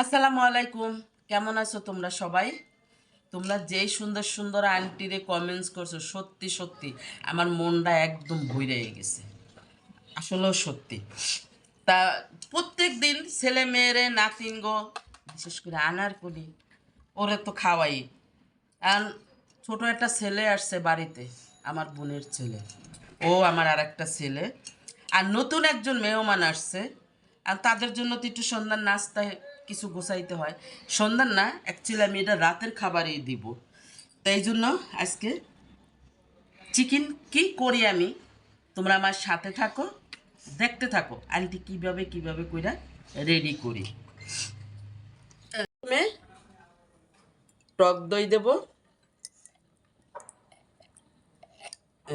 আসসালামু আলাইকুম। কেমন আছো তোমরা সবাই? তোমরা যেই সুন্দর সুন্দর আন্টিরে কমেন্টস করছো, সত্যি সত্যি আমার মনটা একদম ভইরে গেছে। আসলেও সত্যি। তা প্রত্যেক দিন ছেলে মেয়েরে নাতিনগো, বিশেষ করে আনারকলি, ওরে তো খাওয়াই। আর ছোট একটা ছেলে আসছে বাড়িতে, আমার বোনের ছেলে, ও আমার আর একটা ছেলে, আর নতুন একজন মেহমান আসছে। আর তাদের জন্য তো একটু সন্ধ্যার নাস্তায় কিছু গোছাইতে হয়। সন্ধ্যার না, অ্যাকচুয়ালি আমি এটা রাতের খাবারই দিব। তাই জন্য আজকে চিকেন কি করি আমি, তোমরা আমার সাথে থাকো, দেখতে থাকো আন্টি কিভাবে কিভাবে কইরা রেডি করি। প্রথমে টক দই দেব,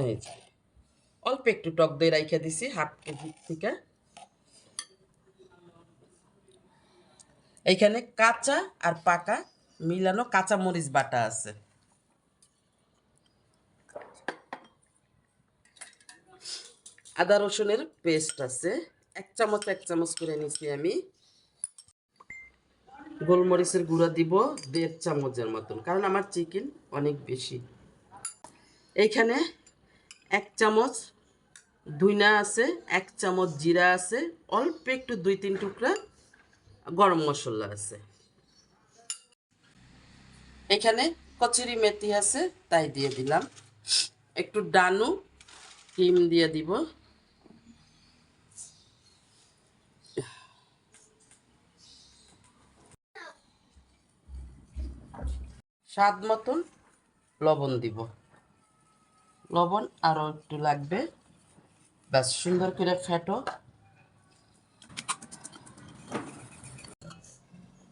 এই যে অল্প একটু টক দই রাইখা দিছি হাফ কেজি থেকে। এইখানে কাঁচা আর পাকা মিলানো কাঁচা মরিচ বাটা আছে। আদা রসুনের পেস্ট আছে এক চামচ করে নিছি আমি। গোলমরিচের গুঁড়া দিব 1.5 চামচের মতন, কারণ আমার চিকেন অনেক বেশি। এইখানে 1 চামচ ধুইনা আছে, 1 চামচ জিরা আছে, অল্প একটু 2-3 টুকরা গরম মশলা আছে। এখানে কচুরি মেথি আছে, তাই দিয়ে দিলাম। একটু ডানু ডিম দিয়ে দিব। স্বাদ মতন লবণ দিব, লবণ আরও একটু লাগবে। ব্যাস, সুন্দর করে ফেটো।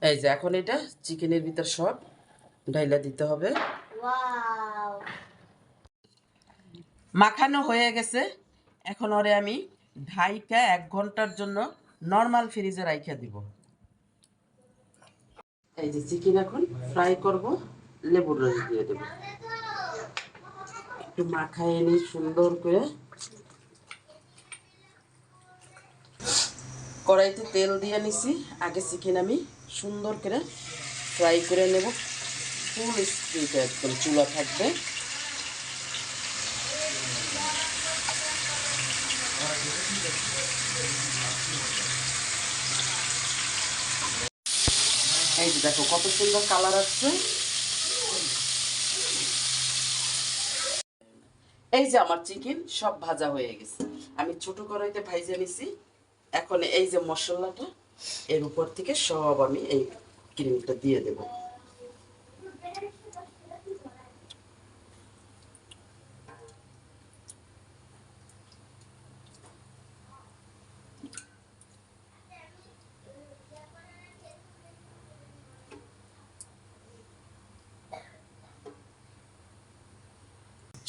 এই যে এখন এটা চিকেনের ভিতর সব ঢাইলা দিতে হবে। মাখানো হয়ে গেছে, এখন ওরে আমি ঢাইকা 1 ঘন্টার জন্য নর্মাল ফ্রিজে রাইখা দিব। এই যে চিকেন এখন ফ্রাই করব, লেবুর রস দিয়ে দেব। একটু মাখায় নিই সুন্দর করে। কড়াইতে তেল দিয়ে নিছি, আগে চিকেন আমি সুন্দর করে ফ্রাই করে নেব। ফুল স্পিডে একদম চুলা থাকবে। এই যে দেখো কত সুন্দর কালার আসছে। এই যে আমার চিকেন সব ভাজা হয়ে গেছে, আমি ছোট কড়াইতে ভাইজে নিছি। এখন এই যে মশলাটা, এর উপর থেকে সব আমি এই ক্রিমটা দিয়ে দেব।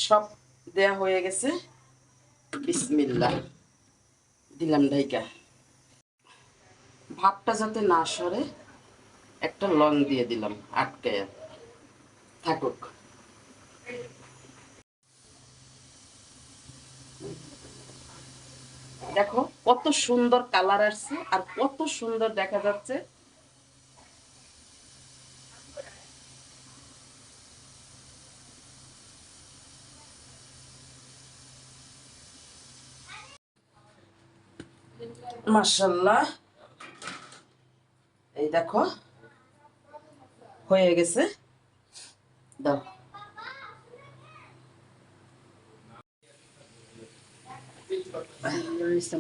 সব দেয়া হয়ে গেছে, বিসমিল্লাহ দিলাম ঢাইকা। ভাতটা যাতে না সরে, একটা লং দিয়ে দিলাম, আটকায়া থাকুক। দেখো কত সুন্দর কালার আসছে আর কত সুন্দর দেখা যাচ্ছে। মাশাআল্লাহ, এই দেখো হয়ে গেছে। দাও,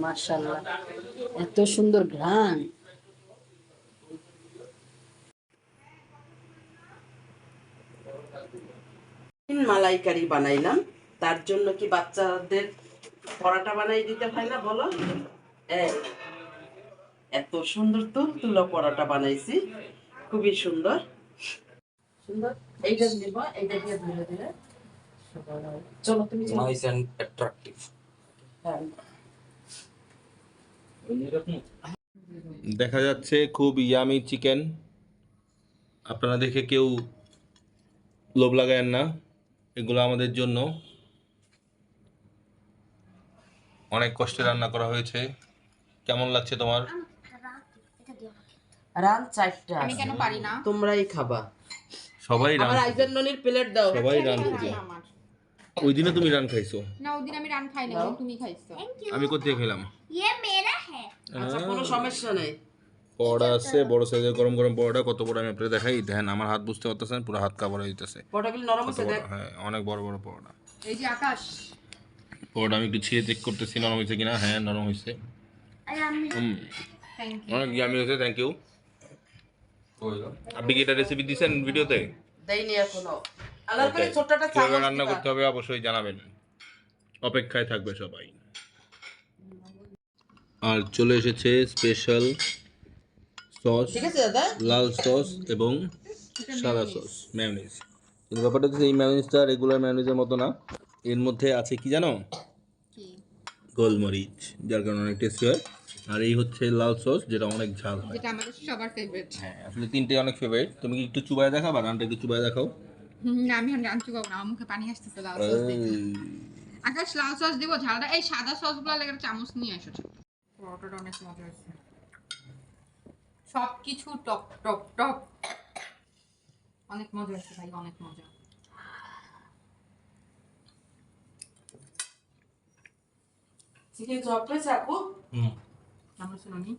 মাশাআল্লাহ, এত সুন্দর ঘ্রাণ। মালাইকারি বানাইলাম। তার জন্য কি বাচ্চাদের পরাটা বানাই দিতে হয় না বলো? এই, এত সুন্দর তুলো পরাটা বানাইছি, খুবই সুন্দর সুন্দর। এইটা দিব, এইটা দিয়ে ধীরে ধীরে। চলো তুমি চলো। Nice and attractive. হ্যাঁ, দেখা যাচ্ছে খুব ইয়ামি চিকেন। আপনারা দেখে কেউ লোভ লাগায়েন না, এগুলো আমাদের জন্য অনেক কষ্টে রান্না করা হয়েছে। কেমন লাগছে তোমার? রান 4টা আমি কেন পারি না? তোমরাই খাবা। সবাই রান আমার আইজার ননির প্লেট দাও। সবাই রান খাবে। আমার ওই দিনে তুমি রান খাইছো, না, ওদিন আমি রান খাই না, ওদিন তুমি খাইছো। আমি কোথায় খেলাম? আচ্ছা কোনো সমস্যা নেই। পরোটা আছে বড় সাইজের, গরম গরম পরোটা। কত বড় আমি আপনাদের দেখাই, দেখেন আমার হাত বুঝতে পারতেছেন, পুরো হাত কাভার হয়ে যেতেছে। পটাগুলো নরম আছে দেখ। হ্যাঁ অনেক বড় বড় পরোটা। এই যে আকাশ, পরোটা আমি একটু ছিঁড়ে চেক করতেছি নরম হয়েছে কিনা। হ্যাঁ নরম হয়েছে। Thank you. অনেক ইয়ামি হয়েছে, থ্যাংক ইউ। আপনি কি এটা রেসিপি দিয়েছেন ভিডিওতে? দেইনি এখনো। আলার করে ছোটটা কিভাবে চামচ রান্না দিবা। করতে হবে অবশ্যই জানাবেন, অপেক্ষায় থাকবে সবাই। আর চলে এসেছে স্পেশাল সস, ঠিক আছে দাদা? লাল সস এবং সাদা সস, ম্যায়োনিজ। কিন্তু ব্যাপারটা হচ্ছে এই ম্যায়োনিজটা রেগুলার ম্যায়োনিজের মতো না, এর মধ্যে আছে কি জানো? কি? গোলমরিচ, যার কারণে অনেক টেস্টি হয়। আর এই হচ্ছে লাল সস, যেটা অনেক ঝাল হয়। যেটা আমাদের সবার ফেভারিট। হ্যাঁ আসলে তিনটে অনেক ফেভারিট। তুমি কি একটু চুবায় দেখাবা? রানটা একটু চুবায় দেখাও। না, আমি রান চুকাবো না, আমার মুখে পানি আসতেছে লাল সস দেখে। আকাশ লাল সস দিব ঝালটা, এই সাদা সসগুলো লেগে চামচ নিয়ে এসেছে। পরোটাটা অনেক মজা হয়েছে, সবকিছু টক টক টক, অনেক মজা হয়েছে ভাই, অনেক মজা। চিকেন চপ পেয়েছে আপু? আমরা শুনি